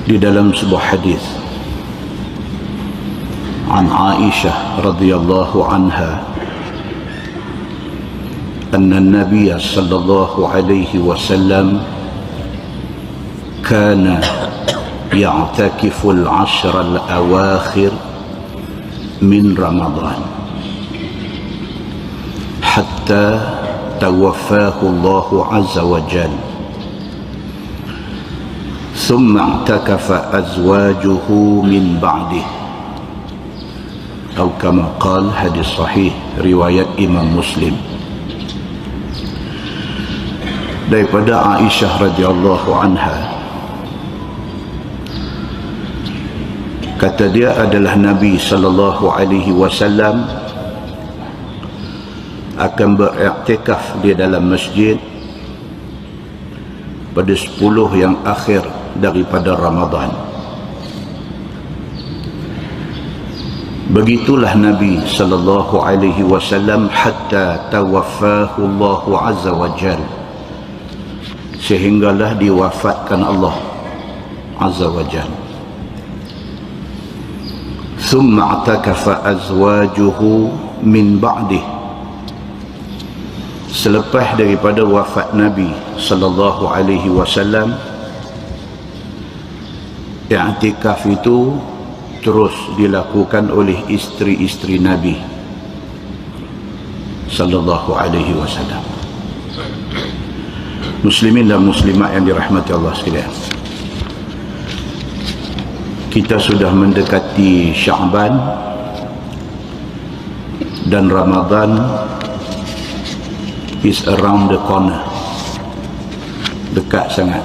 Di dalam sebuah hadis an Aisyah radhiyallahu anha anna an-nabiy sallallahu alaihi wasallam kana ya'takifu al-'ashr al-awakhir min Ramadan hatta tawaffahu Allah azza wa jalla ثم اعتكف أزواجه من بعده أو كما قال hadis sahih riwayat Imam Muslim. Daripada Aisyah radhiyallahu anha, kata dia adalah Nabi sallallahu alaihi wasallam akan beriktikaf di dalam masjid pada 10 yang akhir daripada Ramadan. Begitulah Nabi sallallahu alaihi wasallam hatta tawaffahu Allah azza wa jalla, sehinggalah diwafatkan Allah azza wa jalla. Thumma i'takafa azwajuhu min ba'dih, selepas daripada wafat Nabi sallallahu alaihi wasallam, i'tikaf itu terus dilakukan oleh isteri-isteri Nabi sallallahu alaihi wasallam. Muslimin dan muslimat yang dirahmati Allah sekalian, kita sudah mendekati Sya'ban dan Ramadan is around the corner, dekat sangat.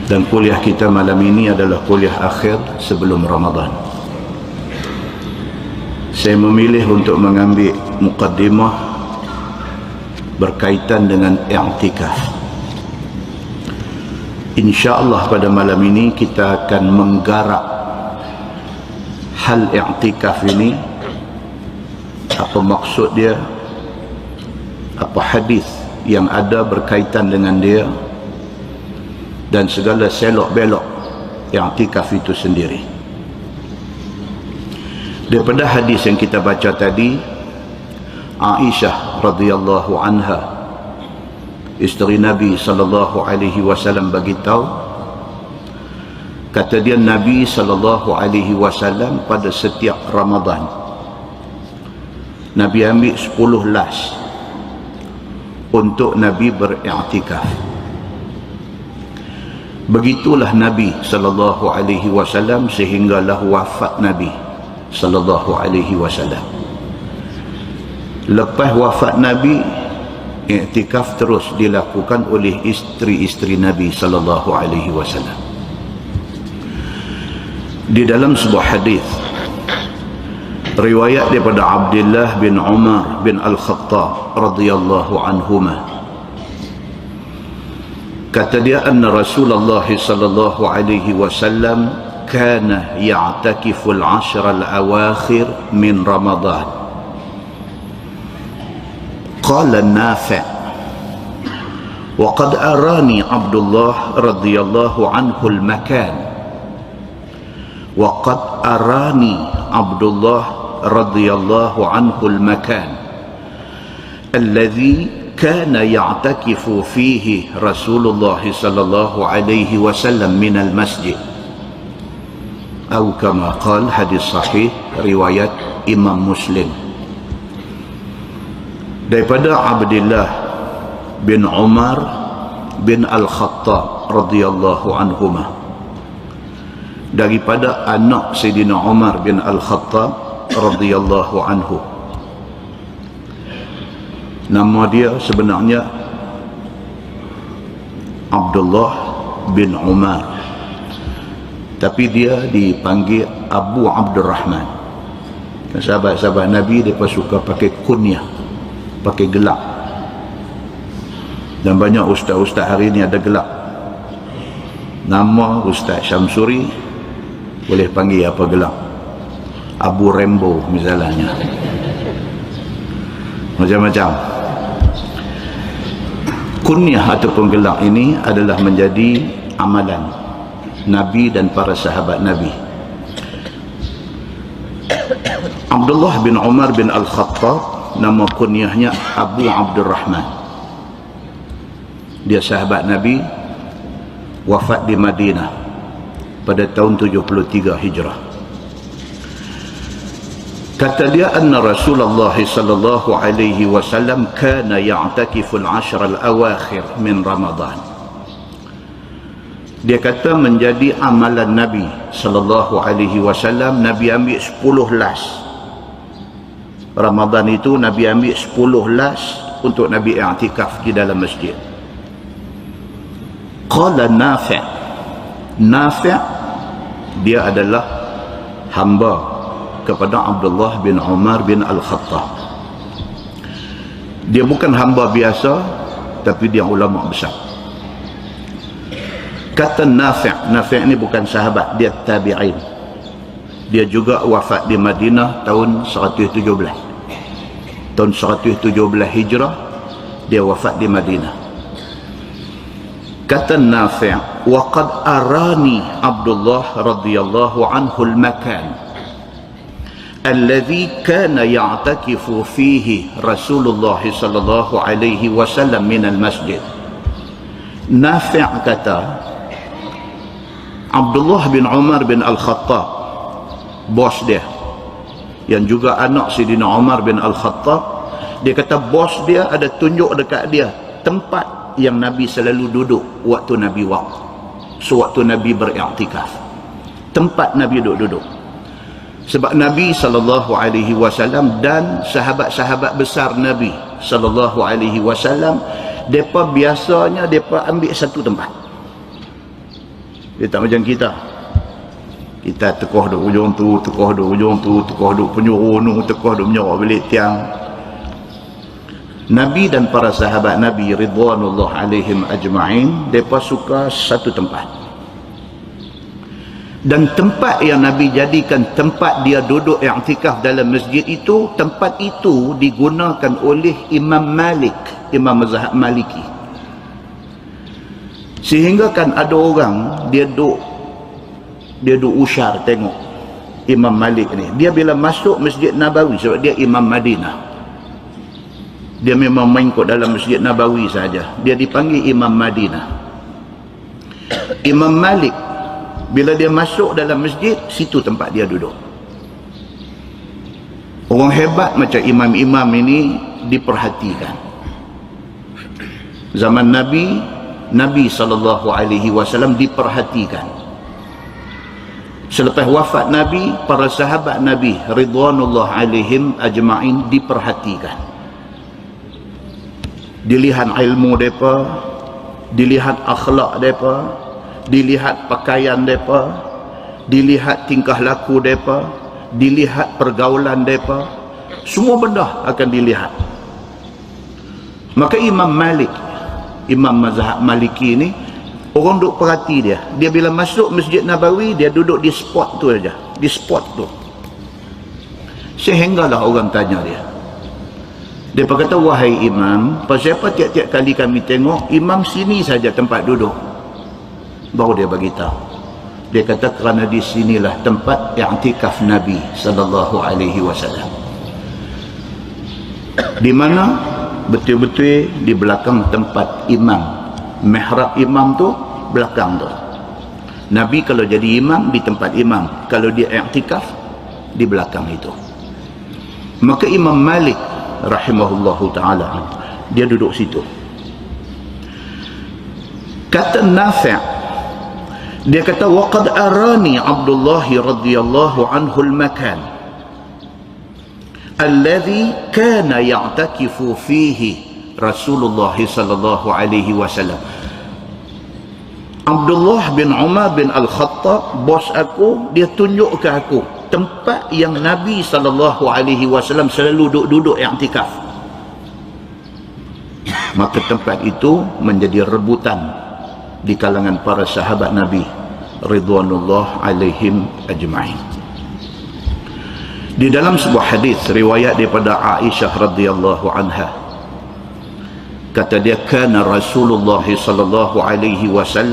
Dan kuliah kita malam ini adalah kuliah akhir sebelum Ramadan. Saya memilih untuk mengambil mukaddimah berkaitan dengan i'tikaf. InsyaAllah pada malam ini kita akan menggarap hal i'tikaf ini, apa maksud dia, apa hadis yang ada berkaitan dengan dia, dan segala selok-belok i'tikaf itu sendiri. Daripada hadis yang kita baca tadi, Aisyah radhiyallahu anha, isteri Nabi sallallahu alaihi wasallam, bagi tahu, kata dia Nabi sallallahu alaihi wasallam pada setiap Ramadan Nabi ambil 10 las untuk Nabi beriktikaf. Begitulah Nabi sallallahu alaihi wasallam sehinggalah wafat Nabi sallallahu alaihi wasallam. Lepas wafat Nabi, iktikaf terus dilakukan oleh isteri-isteri Nabi sallallahu alaihi wasallam. Di dalam sebuah hadis riwayat daripada Abdullah bin Umar bin Al-Khattab radhiyallahu anhuma, kata dia anna Rasulullah sallallahu alaihi wasallam kana ya'takifu al-'ashr al-awakhir min Ramadan. Qala Nafi' wa qad arani Abdullah radhiyallahu anhu al-makan wa qad arani Abdullah radhiyallahu anhu al-makan alladhi كان يعتكف فيه رسول الله صلى الله عليه وسلم من المسجد أو كما قال hadis sahih riwayat Imam Muslim. Daripada Abdullah bin Umar bin Al-Khattab radhiyallahu anhuma, daripada anak Sayyidina Umar bin Al-Khattab radhiyallahu anhu. Nama dia sebenarnya Abdullah bin Umar, tapi dia dipanggil Abu Abdurrahman. Sahabat-sahabat Nabi mereka suka pakai kunyah, pakai gelar. Dan banyak ustaz-ustaz hari ni ada gelar. Nama Ustaz Syamsuri boleh panggil apa gelar? Abu Rembo misalnya. Macam-macam. Kunyah ataupun gelar ini adalah menjadi amalan Nabi dan para sahabat Nabi. Abdullah bin Umar bin Al-Khattab, nama kunyahnya Abu Abdurrahman. Dia sahabat Nabi, wafat di Madinah pada tahun 73 Hijrah. Kata dia, anna Rasulullah sallallahu alaihi wasallam kana ya'takifu al-ashr al-awakhir min Ramadan. Dia kata menjadi amalan Nabi sallallahu alaihi wasallam, Nabi ambil 10 las. Ramadan itu Nabi ambil 10 las untuk Nabi i'tikaf di dalam masjid. Qala Nafi'. Nafi' dia adalah hamba kepada Abdullah bin Umar bin Al-Khattab. Dia bukan hamba biasa, tapi dia ulama besar. Kata Nafi', Nafi' ni bukan sahabat, dia tabi'in. Dia juga wafat di Madinah tahun 117. Tahun 117 Hijrah dia wafat di Madinah. Kata Nafi', wa qad arani Abdullah radhiyallahu anhu al-makan alladhi kana ya'takifu fihi Rasulullah sallallahu alaihi wasallam min al-masjid. Nafi' kata, Abdullah bin Umar bin Al-Khattab, bos dia yang juga anak Sidina Umar bin Al-Khattab, dia kata bos dia ada tunjuk dekat dia tempat yang Nabi selalu duduk waktu Nabi sewaktu Nabi beriktikaf. Tempat Nabi duduk. Sebab Nabi SAW dan sahabat-sahabat besar Nabi SAW, mereka biasanya mereka ambil satu tempat. Dia tak macam kita. Kita tekoh duk ujung tu, tekoh duk ujung tu, tekoh duk penjuru nu, tekoh duk menyorok balik tiang. Nabi dan para sahabat Nabi ridwanullah alaihim ajma'in, mereka suka satu tempat. Dan tempat yang Nabi jadikan tempat dia duduk i'tikaf dalam masjid itu, tempat itu digunakan oleh Imam Malik, Imam mazhab Maliki. Sehingga kan ada orang dia duk usyar tengok Imam Malik ni. Dia bila masuk Masjid Nabawi, sebab dia Imam Madinah, dia memang main kot dalam Masjid Nabawi saja, dia dipanggil Imam Madinah. Imam Malik bila dia masuk dalam masjid, situ tempat dia duduk. Orang hebat macam imam-imam ini diperhatikan. Zaman Nabi SAW diperhatikan. Selepas wafat Nabi, para sahabat Nabi ridwanullah alaihim ajma'in diperhatikan. Dilihat ilmu mereka, dilihat akhlak mereka, dilihat pakaian mereka, dilihat tingkah laku mereka, dilihat pergaulan mereka, semua benda akan dilihat. Maka Imam Malik, Imam mazhab Maliki ni, orang duk perhati dia. Dia bila masuk Masjid Nabawi, dia duduk di spot tu aja, di spot tu. Sehinggalah orang tanya dia. Dia berkata, wahai Imam, pasal apa tiap-tiap kali kami tengok Imam sini saja tempat duduk? Baru dia beritahu. Dia kata kerana di sinilah tempat i'tikaf Nabi sallallahu alaihi wasallam. Di mana? Betul-betul di belakang tempat imam. Mihrab imam tu belakang tu. Nabi kalau jadi imam di tempat imam, kalau dia i'tikaf di belakang itu. Maka Imam Malik rahimahullahu taala, dia duduk situ. Kata Nafi', dia kata waqad arani Abdullah radhiyallahu anhu al-makan alladhi kana ya'takifu fihi Rasulullah sallallahu alaihi wasallam. Abdullah bin Umar bin Al-Khattab, bos aku, dia tunjuk ke aku tempat yang Nabi sallallahu alaihi wasallam selalu duduk i'tikaf. Maka tempat itu menjadi rebutan di kalangan para sahabat Nabi ridwanullah alaihim ajma'in. Di dalam sebuah hadis riwayat daripada Aisyah radhiyallahu anha, kata dia, kana Rasulullah sallallahu alaihi wasallam